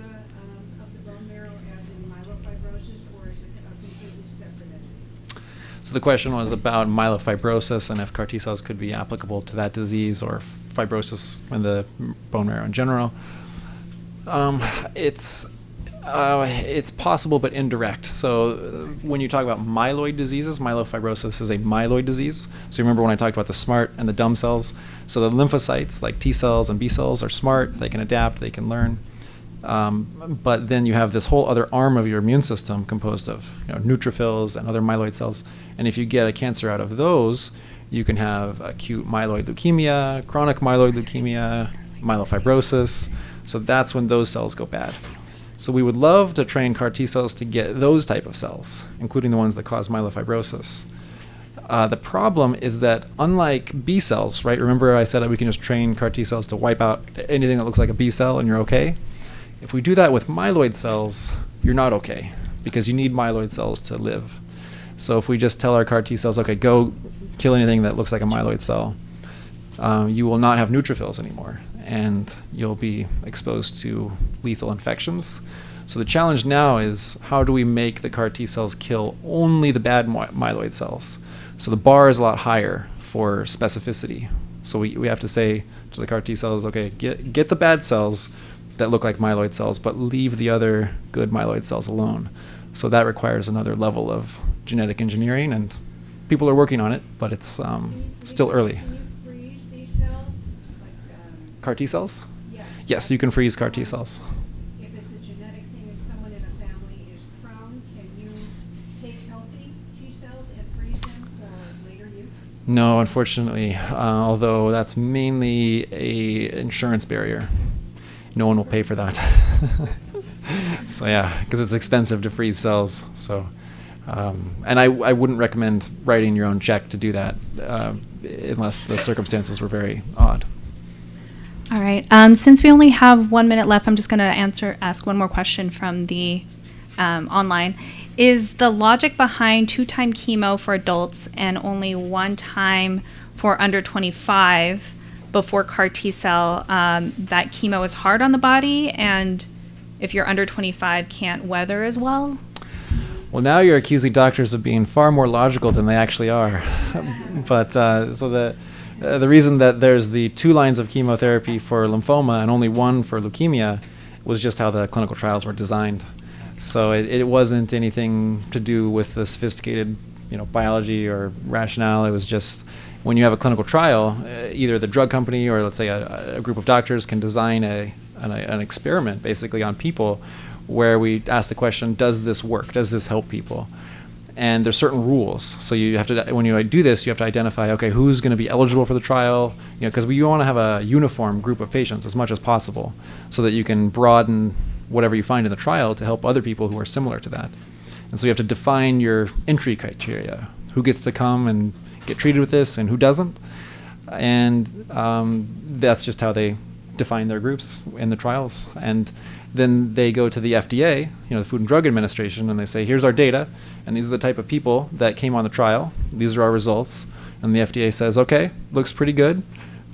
bone marrow, as in myelofibrosis, or is it a completely separate entity? So the question was about myelofibrosis and if CAR T cells could be applicable to that disease or fibrosis in the bone marrow in general. It's possible but indirect. So when you talk about myeloid diseases, myelofibrosis is a myeloid disease. So remember when I talked about the smart and the dumb cells? So the lymphocytes, like T cells and B cells, are smart. They can adapt. They can learn. But then you have this whole other arm of your immune system composed of neutrophils and other myeloid cells. And if you get a cancer out of those, you can have acute myeloid leukemia, chronic myeloid leukemia, myelofibrosis. So that's when those cells go bad. So we would love to train CAR T cells to get those type of cells, including the ones that cause myelofibrosis. The problem is that unlike B cells, right? Remember I said that we can just train CAR T cells to wipe out anything that looks like a B cell and you're okay? If we do that with myeloid cells, you're not okay, because you need myeloid cells to live. So if we just tell our CAR T cells, okay, go kill anything that looks like a myeloid cell, you will not have neutrophils anymore, and you'll be exposed to lethal infections. So the challenge now is, how do we make the CAR T cells kill only the bad myeloid cells? So the bar is a lot higher for specificity. So we have to say to the CAR T cells, okay, get the bad cells that look like myeloid cells, but leave the other good myeloid cells alone. So that requires another level of genetic engineering, and people are working on it, but it's still early. Can you freeze these cells? CAR T cells? Yes. Yes, you can freeze CAR T cells. If it's a genetic thing and someone in a family is prone, can you take healthy T cells and freeze them for later use? No, unfortunately, although that's mainly a insurance barrier. No one will pay for that. So yeah, because it's expensive to freeze cells. So, and I wouldn't recommend writing your own check to do that unless the circumstances were very odd. All right. Since we only have 1 minute left, I'm just going to ask one more question from the online, is the logic behind 2-time chemo for adults and only 1 time for under 25 before CAR T-cell, that chemo is hard on the body, and if you're under 25 can't weather as well? Well, now you're accusing doctors of being far more logical than they actually are. But so the reason that there's the 2 lines of chemotherapy for lymphoma and only 1 for leukemia was just how the clinical trials were designed. So it wasn't anything to do with the sophisticated, biology or rationale. It was just when you have a clinical trial, either the drug company or let's say a group of doctors can design an experiment basically on people where we ask the question, does this work? Does this help people? And there's certain rules. So you have to, when you do this, you have to identify, okay, who's going to be eligible for the trial, because we want to have a uniform group of patients as much as possible so that you can broaden whatever you find in the trial to help other people who are similar to that. And so you have to define your entry criteria, who gets to come and get treated with this and who doesn't. And that's just how they define their groups in the trials. And then they go to the FDA, the Food and Drug Administration, and they say, here's our data, and these are the type of people that came on the trial. These are our results. And the FDA says, okay, looks pretty good.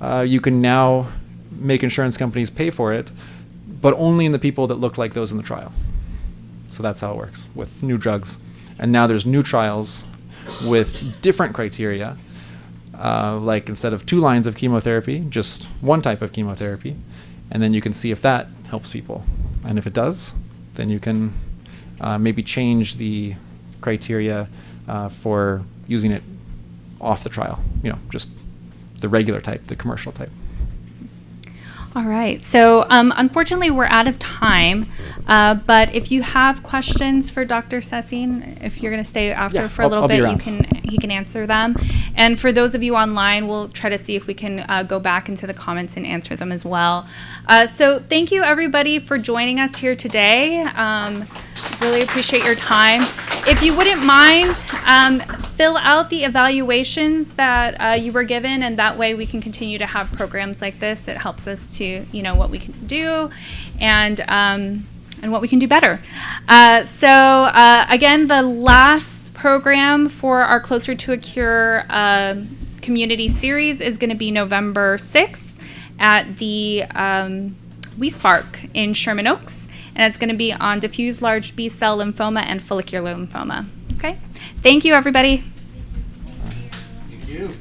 You can now make insurance companies pay for it, but only in the people that look like those in the trial. So that's how it works with new drugs. And now there's new trials with different criteria, like instead of 2 lines of chemotherapy, just 1 type of chemotherapy. And then you can see if that helps people. And if it does, then you can maybe change the criteria for using it off the trial, just the regular type, the commercial type. All right. So unfortunately, we're out of time. But if you have questions for Dr. Sasine, if you're going to stay after for a little bit, he can answer them. And for those of you online, we'll try to see if we can go back into the comments and answer them as well. So thank you, everybody, for joining us here today. Really appreciate your time. If you wouldn't mind, fill out the evaluations that you were given, and that way we can continue to have programs like this. It helps us to what we can do and what we can do better. So again, the last program for our Closer to a Cure community series is going to be November 6th at the WeSpark in Sherman Oaks. And it's going to be on diffuse large B-cell lymphoma and follicular lymphoma. Okay? Thank you, everybody. Thank you.